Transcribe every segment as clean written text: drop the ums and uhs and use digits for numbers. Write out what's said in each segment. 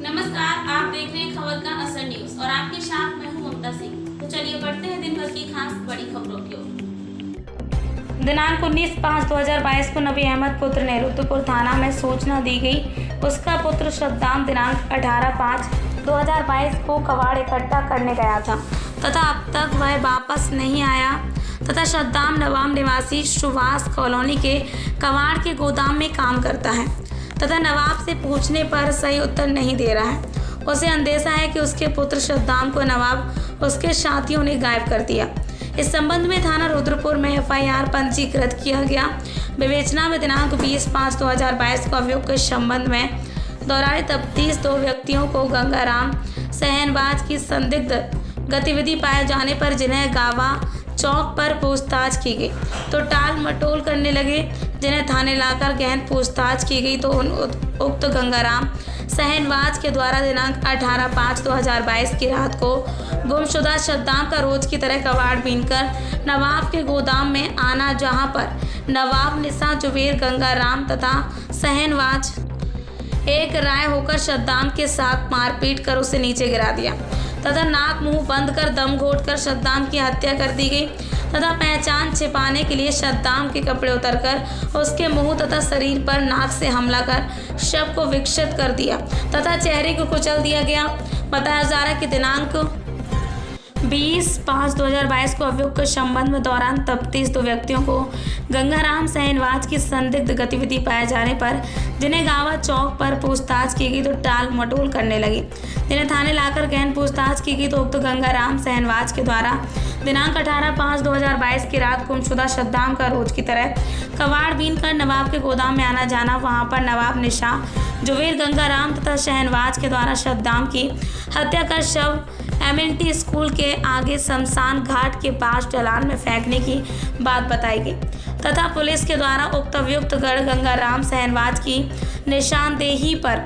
नमस्कार, आप देख रहे हैं खबर का असर न्यूज और आपके साथ मैं हूं ममता सिंह। तो चलिए बढ़ते हैं दिन भर की खास बड़ी खबरों की ओर। दिनांक 19/5/2022 को नबी अहमद पुत्र ने रुद्रपुर थाना में सूचना दी गई। उसका पुत्र सद्दाम दिनांक 18/5/2022 को कबाड़ इकट्ठा करने गया था तथा अब तक वह वापस नहीं आया तथा सद्दाम नवाब निवासी सुभाष कॉलोनी के कबाड़ के गोदाम में काम करता है तथा नवाब से पूछने पर सही उत्तर नहीं दे रहा है। उसे अंदेशा है कि उसके पुत्र सद्दाम को नवाब उसके साथियों ने गायब कर दिया। इस संबंध में थाना रुद्रपुर में एफआईआर पंजीकृत किया गया। विवेचना में दिनांक 20/5/2022 को अभियुक्त के संबंध में दौरान तफ्तीश 2 व्यक्तियों को गंगाराम सहनवाज की संदिग्ध गतिविधि पाए जाने पर जिन्हें गावा चौक पर पूछताछ की गई तो टाल मटोल करने लगे। जिन्हें थाने लाकर गहन पूछताछ की गई तो उक्त गंगाराम सहनवाज के द्वारा दिनांक 18/5/2022 की रात को गुमशुदा सद्दाम का रोज की तरह कबाड़ बीनकर नवाब के गोदाम में आना, जहां पर नवाब निशा जुबेर गंगाराम तथा सहनवाज एक राय होकर सद्दाम के साथ मारपीट कर उसे नीचे गिरा दिया तथा नाक मुंह बंद कर दम घोटकर सद्दाम की हत्या कर दी गई तथा पहचान छिपाने के लिए सद्दाम के कपड़े उतारकर उसके मुंह तथा शरीर पर नाक से हमला कर शव को विक्षत कर दिया तथा चेहरे को कुचल दिया गया। बताया जा रहा है कि दिनांक 20/5/2022 को अभियुक्त के संबंध में दौरान तफ्तीश 2 व्यक्तियों को गंगाराम सहनवाज की संदिग्ध गतिविधि पाए जाने पर जिन्हें गावा चौक पर पूछताछ की गई तो टाल मटोल करने लगी। जिन्हें थाने लाकर गहन पूछताछ की गई तो उक्त गंगाराम सहनवाज के द्वारा दिनांक 18/5/2022 की रात गुमशुदा सद्दाम का रोज की तरह कबाड़ बीन कर नवाब के गोदाम में आना जाना, वहां पर नवाब निशा जुबेर गंगाराम तथा शहनवाज के द्वारा सद्दाम की हत्या कर शव एमएनटी स्कूल के आगे शमशान घाट के पास ढलान में फेंकने की बात बताई गई तथा पुलिस के द्वारा उक्त अभियुक्त गढ़ गंगाराम सहनवाज की निशानदेही पर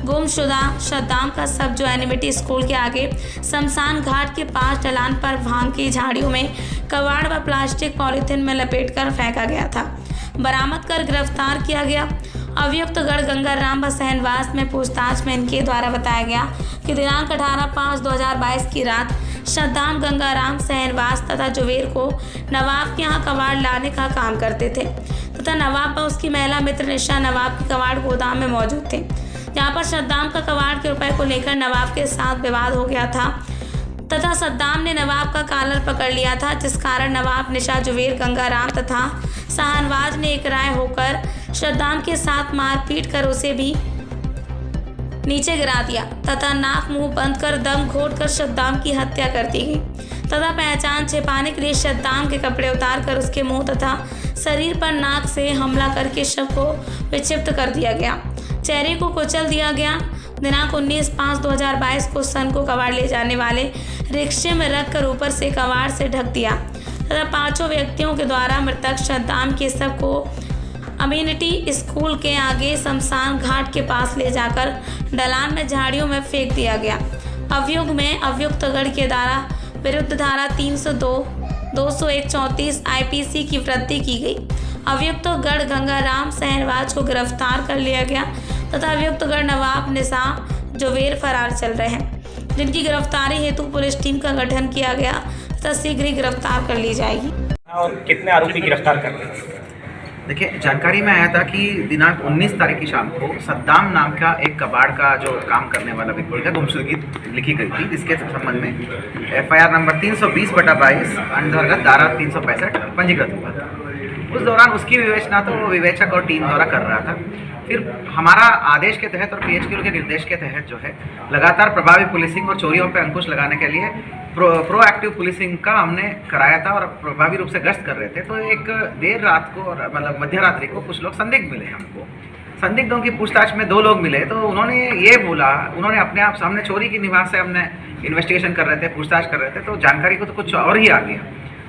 गुमशुदा सद्दाम का शव जो एमएनटी स्कूल के आगे शमशान घाट के पास ढलान पर भांग की झाड़ियों में कबाड़ व प्लास्टिक पॉलीथिन में लपेटकर फेंका गया था, बरामद कर गिरफ्तार किया गया। अभियुक्त गढ़ गंगाराम व सहनवाज में पूछताछ में इनके द्वारा बताया गया कि दिनांक 18/5/2022 की रात सद्दाम गंगाराम सहनवाज तथा जुबेर को नवाब के यहाँ कबाड़ लाने का काम करते थे तथा नवाब व उसकी महिला मित्र निशा नवाब के कबाड़ गोदाम में मौजूद थे, जहाँ पर सद्दाम का कबाड़ के रुपए को लेकर नवाब के साथ विवाद हो गया था तथा सद्दाम ने नवाब का कॉलर पकड़ लिया था, जिस कारण नवाब निशा जुबेर गंगाराम तथा सहनवाज ने एक राय होकर सद्दाम के साथ मारपीट कर उसे भी नीचे गिरा दिया तथा नाक मुंह बंद कर दम घोट कर सद्दाम की हत्या कर दी गई तथा पहचान छिपाने के लिए सद्दाम के कपड़े उतार कर उसके मुंह तथा शरीर पर नाक से हमला करके शव को विक्षिप्त कर दिया गया, चेहरे को कुचल दिया गया। दिनांक 19/5/2022 को सन को कबाड़ ले जाने वाले रिक्शे में रखकर ऊपर से कबाड़ से ढक दिया तथा 5 व्यक्तियों के द्वारा मृतक सद्दाम के शव को अम्यूनिटी स्कूल के आगे शमशान घाट के पास ले जाकर ढलान में झाड़ियों में फेंक दिया गया। अभियोग में अभियुक्त गढ़ के द्वारा विरुद्ध धारा 302, 201, 34 आईपीसी की वृद्धि की गई। अभियुक्त गढ़ गंगाराम सहनवाज को गिरफ्तार कर लिया गया तथा अभियुक्त गढ़ नवाब निशा जुबेर फरार चल रहे हैं, जिनकी गिरफ्तारी हेतु पुलिस टीम का गठन किया गया तथा शीघ्र ही गिरफ्तार कर ली जाएगी। और कितने आरोपी गिरफ्तार कर रहे हैं? देखिए, जानकारी में आया था कि दिनांक 19 तारीख की शाम को सद्दाम नाम का एक कबाड़ का जो काम करने वाला व्यक्ति का गुमशुदगी लिखी गई थी, जिसके संबंध में एफआईआर नंबर 320/22 अंतर्गत धारा 365 पंजीकृत हुआ था। उस दौरान उसकी विवेचना तो विवेचक और टीम द्वारा कर रहा था। फिर हमारा आदेश के तहत और पीएचक्यू के निर्देश के तहत जो है लगातार प्रभावी पुलिसिंग और चोरियों पर अंकुश लगाने के लिए प्रोएक्टिव पुलिसिंग का हमने कराया था और प्रभावी रूप से गश्त कर रहे थे। तो एक देर रात को और मतलब मध्य रात्रि को कुछ लोग संदिग्ध मिले हमको। संदिग्धों की पूछताछ में 2 लोग मिले तो उन्होंने ये बोला, उन्होंने अपने आप सामने चोरी की निवास से हमने इन्वेस्टिगेशन कर रहे थे, पूछताछ कर रहे थे, तो जानकारी को तो कुछ और ही आ गया।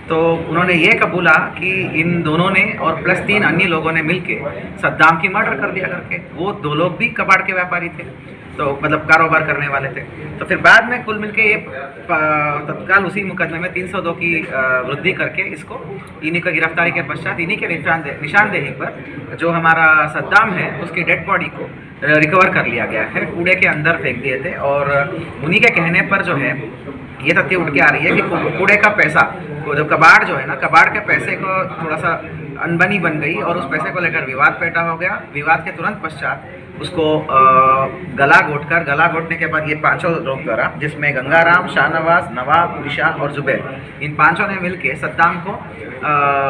तो उन्होंने ये कबूला कि इन दोनों ने और प्लस 3 अन्य लोगों ने मिलके सद्दाम की मर्डर कर दिया करके। वो 2 लोग भी कबाड़ के व्यापारी थे, तो मतलब कारोबार करने वाले थे। तो फिर बाद में कुल मिलके ये तत्काल उसी मुकदमे में 302 की वृद्धि करके इसको इन्हीं की गिरफ्तारी के पश्चात इन्हीं के निशानदेही पर जो हमारा सद्दाम है उसकी डेड बॉडी को रिकवर कर लिया गया है, कूड़े के अंदर फेंक दिए थे। और उन्हीं के कहने पर जो है ये तथ्य उठ के आ रही है कि कूड़े का पैसा, जो कबाड़ जो है ना, कबाड़ के पैसे को थोड़ा सा अनबनी बन गई और उस पैसे को लेकर विवाद पैदा हो गया। विवाद के तुरंत पश्चात उसको गला घोटने के बाद ये पांचों लोग द्वारा, जिसमें गंगाराम, शाहनवाज, नवाब, निशा और जुबैर, इन पांचों ने मिलके सद्दाम को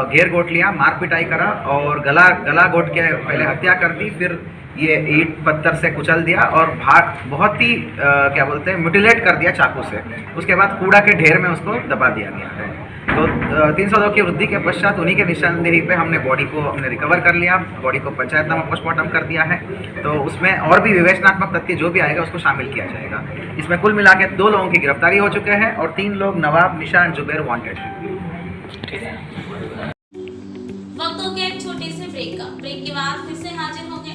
घेर घोट लिया, मार पिटाई करा और गला घोट के पहले हत्या कर दी, फिर ये ईंट पत्थर से कुचल दिया और बहुत ही क्या बोलते हैं, म्यूटिलेट कर दिया चाकू से। उसके बाद कूड़ा के ढेर में उसको दबा दिया गया है। तो 302 की वृद्धि के पश्चात उन्हीं के निशानदेही पे हमने बॉडी को रिकवर कर लिया, बॉडी को पंचायतनामा पोस्टमार्टम कर दिया है। तो उसमें और भी विवेचनात्मक तथ्य जो भी आएगा उसको शामिल किया जाएगा। इसमें कुल मिला के 2 लोगों की गिरफ्तारी हो चुके हैं और 3 लोग नवाब, निशा एंड जुबैर वांटेड हैं। वक्त हो गया एक छोटे से ब्रेक का। ब्रेक के बाद फिर से हाजिर हो गए